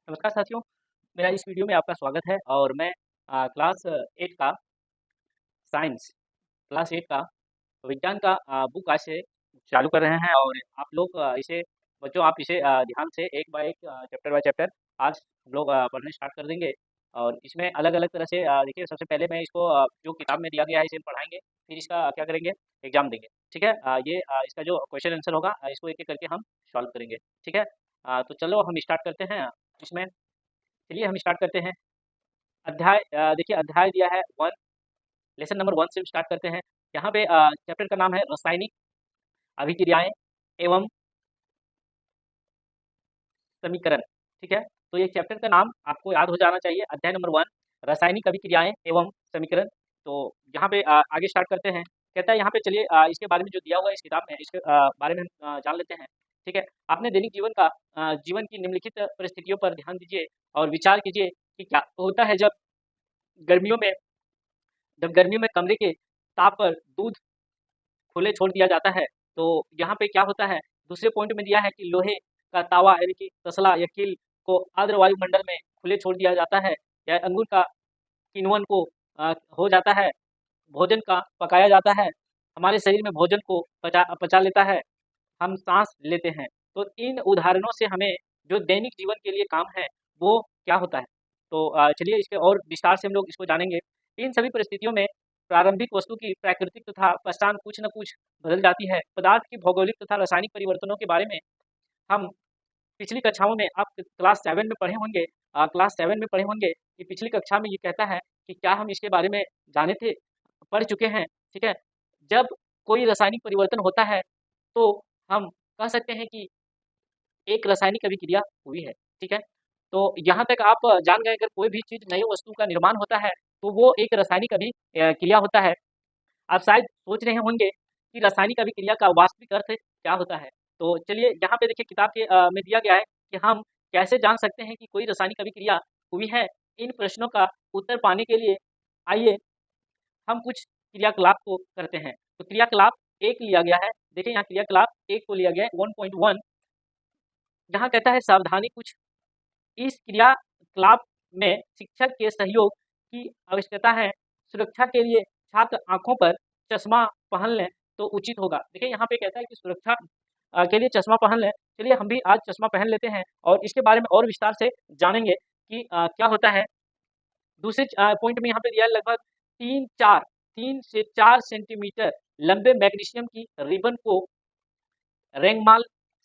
नमस्कार साथियों, मेरा इस वीडियो में आपका स्वागत है और मैं क्लास 8 का साइंस क्लास 8 का विज्ञान का बुक आज से चालू कर रहे हैं और आप लोग इसे बच्चों आप इसे ध्यान से एक बाय एक चैप्टर बाय चैप्टर आज हम लोग पढ़ने स्टार्ट कर देंगे। और इसमें अलग-अलग तरह से देखिए सबसे पहले मैं इसको जो किताब में दिया गया है इसे पढ़ाएँगे, फिर इसका क्या करेंगे एग्ज़ाम देंगे, ठीक है? इसका जो क्वेश्चन आंसर होगा इसको एक-एक करके हम सॉल्व करेंगे, ठीक है? तो चलो हम स्टार्ट करते हैं इसमें। चलिए हम स्टार्ट करते हैं। देखिए अध्याय दिया है 1, लेसन नंबर 1 से स्टार्ट करते हैं। यहाँ पे चैप्टर का नाम है रासायनिक अभिक्रियाएं एवं समीकरण, ठीक है? तो ये चैप्टर का नाम आपको याद हो जाना चाहिए, अध्याय नंबर 1 रासायनिक अभिक्रियाएं एवं समीकरण। तो यहाँ पे आगे स्टार्ट करते हैं। कहता है यहाँ पे चलिए इसके बारे में जो दिया हुआ है इस किताब में इसके बारे में हम जान लेते हैं, ठीक है? आपने दैनिक जीवन की निम्नलिखित परिस्थितियों पर ध्यान दीजिए और विचार कीजिए कि क्या होता है गर्मियों में जब गर्मियों में कमरे के ताप पर दूध खुले छोड़ दिया जाता है तो यहाँ पे क्या होता है। दूसरे पॉइंट में दिया है कि लोहे का तावा यानी कि तसला या किल को आर्द्र वायुमंडल में खुले छोड़ दिया जाता है या अंगूर का किण्वन को हो जाता है, भोजन का पकाया जाता है, हमारे शरीर में भोजन को पचा लेता है, हम सांस लेते हैं। तो इन उदाहरणों से हमें जो दैनिक जीवन के लिए काम है वो क्या होता है। तो चलिए इसके और विस्तार से हम लोग इसको जानेंगे। इन सभी परिस्थितियों में प्रारंभिक वस्तु की प्राकृतिक तथा पहचान कुछ न कुछ बदल जाती है। पदार्थ की भौगोलिक तथा रासायनिक परिवर्तनों के बारे में हम पिछली कक्षाओं में आप क्लास 7 में पढ़े होंगे। क्लास 7 में पढ़े होंगे कि पिछली कक्षा में ये कहता है कि क्या हम इसके बारे में जाने थे, पढ़ चुके हैं, ठीक है? जब कोई रासायनिक परिवर्तन होता है तो हम कह सकते हैं कि एक रासायनिक अभिक्रिया हुई है, ठीक है? तो यहाँ तक आप जान गए अगर कोई भी चीज़ नई वस्तु का निर्माण होता है तो वो एक रासायनिक क्रिया होता है। आप शायद सोच रहे होंगे कि रासायनिक अभिक्रिया का वास्तविक अर्थ क्या होता है। तो चलिए यहाँ पे देखिए किताब के में दिया गया है कि हम कैसे जान सकते हैं कि कोई रासायनिक अभिक्रिया हुई है। इन प्रश्नों का उत्तर पाने के लिए आइए हम कुछ क्रियाकलाप को करते हैं। तो क्रियाकलाप 1 लिया गया है। देखिए यहाँ क्रियाकलाप 1 को लिया गया है 1.1। यहाँ कहता है सावधानी कुछ इस क्रियाकलाप में शिक्षक के सहयोग की आवश्यकता है। सुरक्षा के लिए छात्र आंखों पर चश्मा पहन लें तो उचित होगा। देखिए यहाँ पे कहता है कि सुरक्षा के लिए चश्मा पहन लें। चलिए हम भी आज चश्मा पहन लेते हैं और इसके बारे में और विस्तार से जानेंगे कि क्या होता है। दूसरे पॉइंट में यहाँ पे दिया है लगभग 3 से 4 सेंटीमीटर लंबे मैग्नीशियम की रिबन को रेंगमाल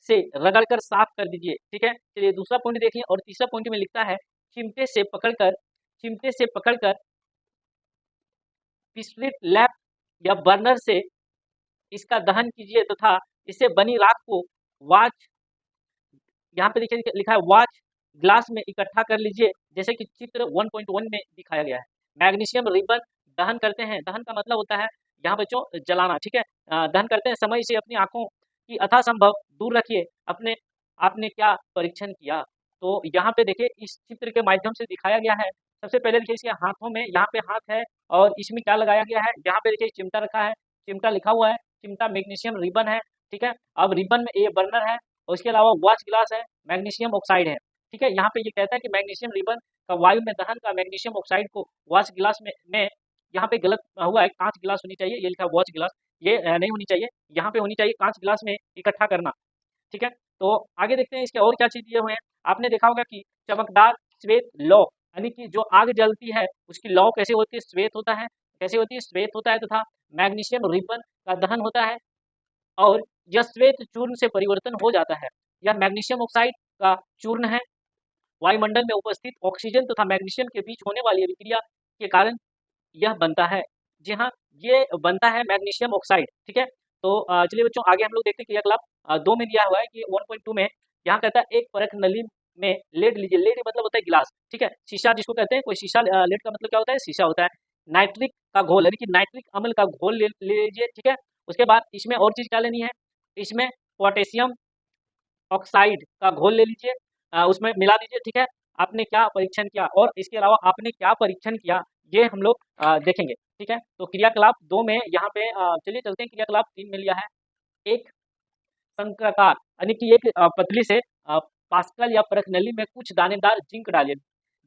से रगड़कर साफ कर दीजिए, ठीक है? चलिए दूसरा पॉइंट देखिए और तीसरा पॉइंट में लिखता है चिमटे से पकड़कर पिस्टल लैंप या बर्नर से इसका दहन कीजिए तथा इससे बनी राख को वॉच यहाँ पे देखिए लिखा है वॉच ग्लास में इकट्ठा कर लीजिए जैसे कि चित्र 1.1 में दिखाया गया है। मैग्नीशियम रिबन दहन करते हैं, दहन का मतलब होता है यहाँ बच्चों जलाना, ठीक है? दहन करते हैं समय इसे अपनी आंखों की यथासंभव दूर रखिए। आपने क्या परीक्षण किया। तो यहाँ पे देखिए इस चित्र के माध्यम से दिखाया गया है। सबसे पहले देखिए इसके हाथों में यहाँ पे हाथ है और इसमें क्या लगाया गया है, यहाँ पे देखिए चिमटा रखा है, चिमटा लिखा हुआ है, चिमटा मैग्नीशियम रिबन है, ठीक है? अब रिबन में ये बर्नर है और इसके अलावा वॉच ग्लास है, मैग्नीशियम ऑक्साइड है, ठीक है? यहाँ पे ये कहता है कि मैग्नीशियम रिबन का वायु में दहन का मैग्नीशियम ऑक्साइड को वॉच ग्लास में यहाँ पे गलत हुआ है, कांच गिलास होनी चाहिए, ये लिखा है वॉच गिलास, ये नहीं होनी चाहिए, यहाँ पे होनी चाहिए कांच गिलास में इकट्ठा करना, ठीक है? तो आगे देखते हैं इसके और क्या चीज़ दिए हुए हैं। आपने देखा होगा कि चमकदार श्वेत लौ यानी कि जो आग जलती है उसकी लौ कैसे होती है, श्वेत होता है, कैसे होती है, श्वेत होता है तथा मैग्नीशियम रिबन का दहन होता है और यह श्वेत चूर्ण से परिवर्तन हो जाता है। यह मैग्नीशियम ऑक्साइड का चूर्ण है। वायुमंडल में उपस्थित ऑक्सीजन तथा मैग्नीशियम के बीच होने वाली अभिक्रिया के कारण यह बनता है। जी हाँ, ये बनता है मैग्नीशियम ऑक्साइड, ठीक है? तो चलिए बच्चों आगे हम लोग देखते हैं क्रियाकलाप 2 में दिया हुआ है कि 1.2 में यहाँ कहता है एक परख नली में लेड लीजिए। लेड मतलब होता है गिलास, ठीक है? शीशा जिसको कहते हैं, कोई शीशा लेड का मतलब क्या होता है, शीशा होता है। नाइट्रिक का घोल यानी कि नाइट्रिक अम्ल का घोल ले लीजिए, ठीक है? उसके बाद इसमें और चीज़ क्या लेनी है, इसमें पोटेशियम ऑक्साइड का घोल ले लीजिए, उसमें मिला दीजिए, ठीक है? आपने क्या परीक्षण किया और इसके अलावा आपने क्या परीक्षण किया ये हम लोग देखेंगे, ठीक है? तो क्रियाकलाप 2 में यहाँ पे चलिए चलते हैं क्रियाकलाप 3 में लिया है। एक शंक्वाकार यानी कि एक पतली से पास्कल या परखनली में कुछ दानेदार जिंक डालिए।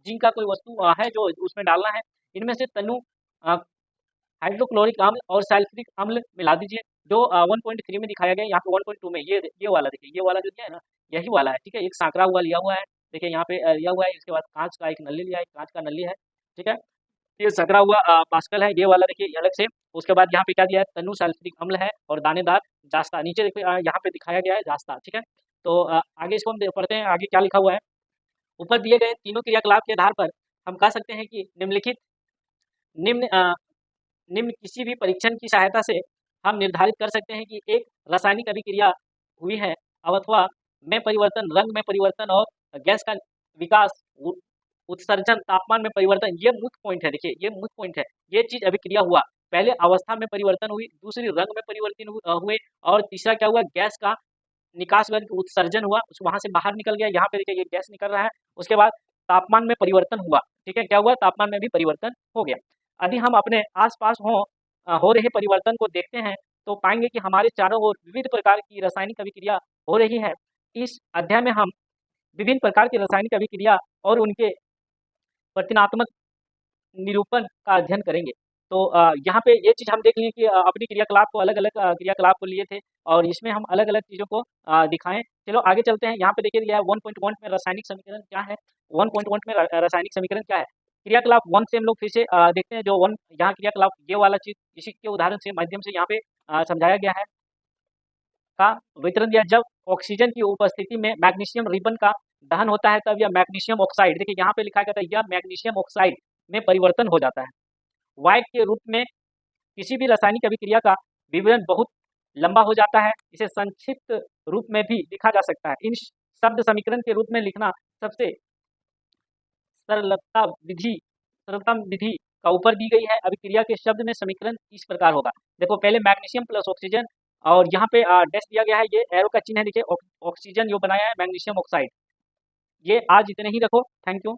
जिंक का कोई वस्तु है जो उसमें डालना है। इनमें से तनु हाइड्रोक्लोरिक अम्ल और सल्फ्यूरिक अम्ल मिला दीजिए। जो 1.3 में दिखाया गया, यहाँ पे 1.2 में ये वाला देखिए, ये वाला जो दिया है ना, यही वाला है। ठीक है, एक सांकरा हुआ लिया हुआ है, देखिए यहाँ पे लिया हुआ है। इसके बाद कांच का एक नली लिया है, कांच का नली है। ठीक है, ये संकरा हुआ पास्कल है, ये वाला देखिए अलग से। उसके बाद यहाँ पे क्या दिया है, तनु सल्फ्यूरिक अम्ल है और दानेदार जास्ता। नीचे देखिए यहाँ पे दिखाया गया है जास्ता। ठीक है, तो आगे इसको हम पढ़ते हैं, आगे क्या लिखा हुआ है। ऊपर दिए गए तीनों क्रियाकलाप के आधार पर हम कह सकते हैं कि निम्नलिखित निम्न किसी भी परीक्षण की सहायता से हम निर्धारित कर सकते हैं कि एक रासायनिक अभिक्रिया हुई है अथवा में परिवर्तन, रंग में परिवर्तन और गैस का विकास, उत्सर्जन, तापमान में परिवर्तन। ये मुख्य पॉइंट है, देखिए ये मुख्य पॉइंट है। ये चीज अभिक्रिया हुआ, पहले अवस्था में परिवर्तन हुई, दूसरी रंग में परिवर्तन हुए, और तीसरा क्या हुआ, गैस का निकास उत्सर्जन हुआ, वहां से बाहर निकल गया। यहाँ पे देखिए ये गैस निकल रहा है। उसके बाद तापमान में परिवर्तन हुआ। ठीक है, क्या हुआ, तापमान में भी परिवर्तन हो गया। यदि हम अपने आसपास हो रहे परिवर्तन को देखते हैं तो पाएंगे कि हमारे चारों ओर विविध प्रकार की रासायनिक अभिक्रिया हो रही है। इस अध्याय में हम विभिन्न प्रकार की रासायनिक अभिक्रिया और उनके परिणात्मक निरूपण का अध्ययन करेंगे। तो यहाँ पे ये चीज हम देख लिए कि अपनी क्रियाकलाप को अलग अलग क्रियाकलाप को लिए थे और इसमें हम अलग अलग चीजों को दिखाएं। चलो आगे चलते हैं। यहाँ पे देखिए दिया है 1.1 में रासायनिक समीकरण क्या है। 1.1 में रासायनिक समीकरण क्या है। क्रियाकलाप 1 से हम लोग फिर से देखते हैं। जो 1 यहाँ क्रियाकलाप ये वाला चीज इसी के उदाहरण से माध्यम से यहाँ पे समझाया गया है। का वितरण दिया, जब ऑक्सीजन की उपस्थिति में मैग्नीशियम रिबन का दहन होता है तब यह मैग्नीशियम ऑक्साइड, देखिए यहाँ पे लिखा गया था, यह मैग्नीशियम ऑक्साइड में परिवर्तन हो जाता है। वाइट के रूप में किसी भी रासायनिक अभिक्रिया का विवरण बहुत लंबा हो जाता है, इसे संक्षिप्त रूप में भी लिखा जा सकता है। इन शब्द समीकरण के रूप में लिखना सबसे सरलतम विधि का ऊपर दी गई है। अभिक्रिया के शब्द में समीकरण इस प्रकार होगा। देखो पहले मैग्नीशियम प्लस ऑक्सीजन, और यहाँ पे डैश दिया गया है, ये एरो का चिन्ह है, देखिए ऑक्सीजन जो बनाया है मैग्नीशियम ऑक्साइड। ये आज इतने ही रखो। Thank you.